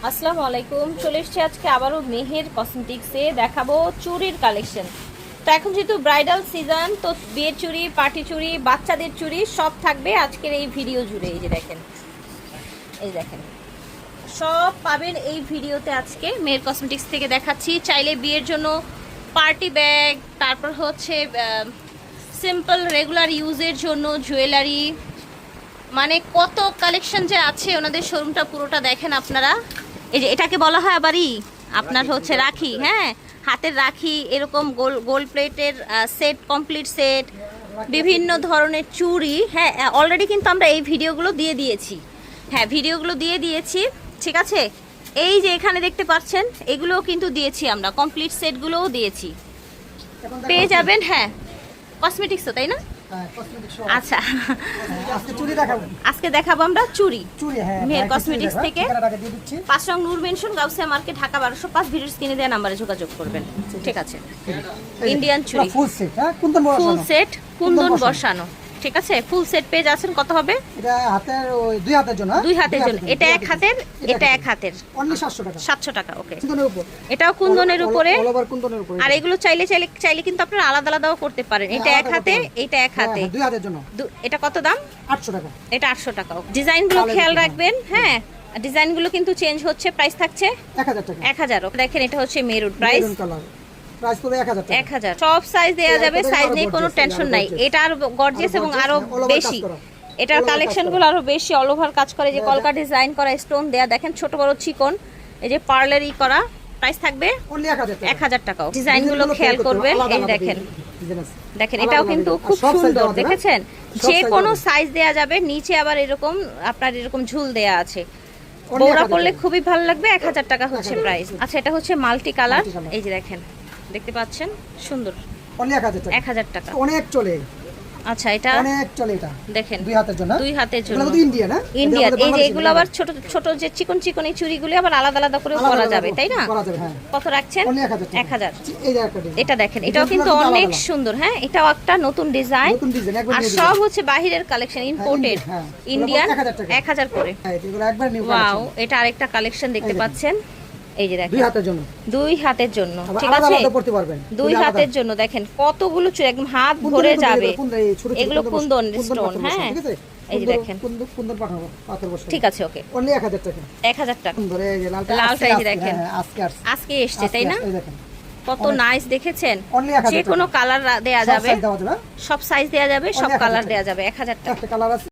আসসালামু আলাইকুম। চলে এসেছি আজকে আবারও মেহের কসমেটিক্সে দেখাবো চুড়ির কালেকশন। তো এখন যেহেতু ব্রাইডাল সিজন, তো বিয়ের চুড়ি, পার্টি চুড়ি, বাচ্চাদের চুড়ি সব থাকবে আজকের এই ভিডিও জুড়ে। এই যে দেখেন, এই দেখেন সব পাবেন এই ভিডিওতে। আজকে মেহের কসমেটিক্স থেকে দেখাচ্ছি। চাইলে বিয়ের জন্য পার্টি ব্যাগ, তারপর হচ্ছে সিম্পল রেগুলার ইউজের জন্য জুয়েলারি, মানে কত কালেকশন যে আছে। ওনাদের শোরুমটা পুরোটা দেখেন আপনারা। এই যে এটাকে বলা হয় আবারই আপনার হচ্ছে রাখি, হ্যাঁ, হাতের রাখি, এরকম গোল্ড প্লেটের সেট, কমপ্লিট সেট, বিভিন্ন ধরনের চুড়ি। হ্যাঁ, অলরেডি কিন্তু আমরা এই ভিডিওগুলো দিয়ে দিয়েছি। হ্যাঁ, ভিডিওগুলো দিয়ে দিয়েছি, ঠিক আছে। এই যে এখানে দেখতে পাচ্ছেন, এগুলোও কিন্তু দিয়েছি আমরা, কমপ্লিট সেটগুলোও দিয়েছি, পেয়ে যাবেন। হ্যাঁ, কসমেটিক্স তো, তাই না? আচ্ছা, আজকে দেখাবো আমরা চুড়ি মেহের কসমেটিক্স থেকে। 5 নং নূর মেনশন, গাউসিয়া মার্কেট, ঢাকা 1205। ভিডিওর স্ক্রিনে দেওয়া নাম্বারে যোগাযোগ করবেন, ঠিক আছে। ইন্ডিয়ান চুড়ি ফুল সেট, কুন্দন বসানো, ঠিক আছে। ফুল সেট পেয়ে যাচ্ছেন। কত হবে? এটা হাতের ওই দুই হাতের জন্য, দুই হাতের জন্য। এটা এক হাতের, এটা এক হাতের, অনলি 700 টাকা। 700 টাকা, ওকে। কুন্দনের উপর, এটাও কুন্দনের উপরে, অল ওভার কুন্দনের উপরে। আর এগুলো চাইলে কিন্তু আপনারা আলাদা আলাদাও করতে পারেন। এটা এক হাতে, এটা এক হাতে, দুই হাতের জন্য। এটা কত দাম? 800 টাকা। এটা 800 টাকা। ডিজাইনগুলো খেয়াল রাখবেন, হ্যাঁ, ডিজাইনগুলো কিন্তু চেঞ্জ হচ্ছে। প্রাইস থাকছে 1000 টাকা। 1000। দেখেন, এটা হচ্ছে মেরুন, প্রাইস প্রাইস পড়বে 1000 টাকা। 1000। সব সাইজ দেয়া যাবে, সাইজ নিয়ে কোনো টেনশন নাই। এটা আরো গর্জিয়াস এবং আরো বেশি, এটার কালেকশনগুলো আরো বেশি অল ওভার কাজ করে। যে কলকা ডিজাইন করা, স্টোন দেয়া, দেখেন ছোট বড় চিকন, এই যে পার্লার করা। প্রাইস থাকবে অনলি 1000 টাকা। 1000 টাকা। ডিজাইনগুলো খেয়াল করবেন, এই দেখেন, দেখেন এটাও কিন্তু খুব সুন্দর, দেখেছেন। যে কোনো সাইজ দেয়া যাবে। নিচে আবার এরকম আপনার এরকম ঝুল দেয়া আছে, বড়া পড়লে খুবই ভালো লাগবে। 1000 টাকা হচ্ছে প্রাইস। আচ্ছা, এটা হচ্ছে মাল্টি কালার, এই যে দেখেন, দেখতে পাচ্ছেন, সুন্দর। অনলি 1000 টাকা। 1000 টাকা। অনেক চলে। আচ্ছা, এটা অনেক চলে। এটা দেখেন, দুই হাতের জন্য, দুই হাতের জন্য। এটা তো ইন্ডিয়া না? ইন্ডিয়ান। এই যে এগুলো আবার ছোট ছোট যে চিকন চিকন এই চুড়িগুলো আবার আলাদা আলাদা করে করা যাবে, তাই না? করা যাবে, হ্যাঁ। কত রাখছেন? অনলি 1000 টাকা। 1000। এই যে একটা ডিজাইন। এটা দেখেন, এটাও কিন্তু অনেক সুন্দর। হ্যাঁ, এটাও একটা নতুন ডিজাইন, নতুন ডিজাইন, একবার আর নিউ সব হচ্ছে বাহিরের কালেকশন, ইম্পোর্টেড, হ্যাঁ। ইন্ডিয়ান। 1000 টাকা। 1000 করে। হ্যাঁ, এগুলো একবার নিউ ওয়াও, কালেকশন। এটা আরেকটা কালেকশন দেখতে পাচ্ছেন, এই যে দেখেন, দুই হাতের জন্য। দুই হাতের জন্য, ঠিক আলাদা আছে। আলাদা পড়তে পারবেন। দুই হাতের জন্য দেখেন কতগুলো চুড়ি, একদম হাত ভরে যাবে। এগুলো কুন্দন স্টোন, হ্যাঁ, এই যে দেখেন, কুন্দন পাথর বসে, ঠিক আছে, ওকে। অনলি 1000 টাকা। 1000 টাকা। সুন্দর। এই যে লালটা এই যে দেখেন, আজকে এসছে, তাই না? এই দেখেন কত নাইস, দেখেছেন। অনলি 1000 যে টাকা। কোনো কালার দেয়া যাবে, সব সাইজ দেওয়া যাবে, সব সাইজ দেয়া যাবে, সব 1000 কালার টাকা। দেয়া যাবে। 1000 টাকা। একটা কালার আছে।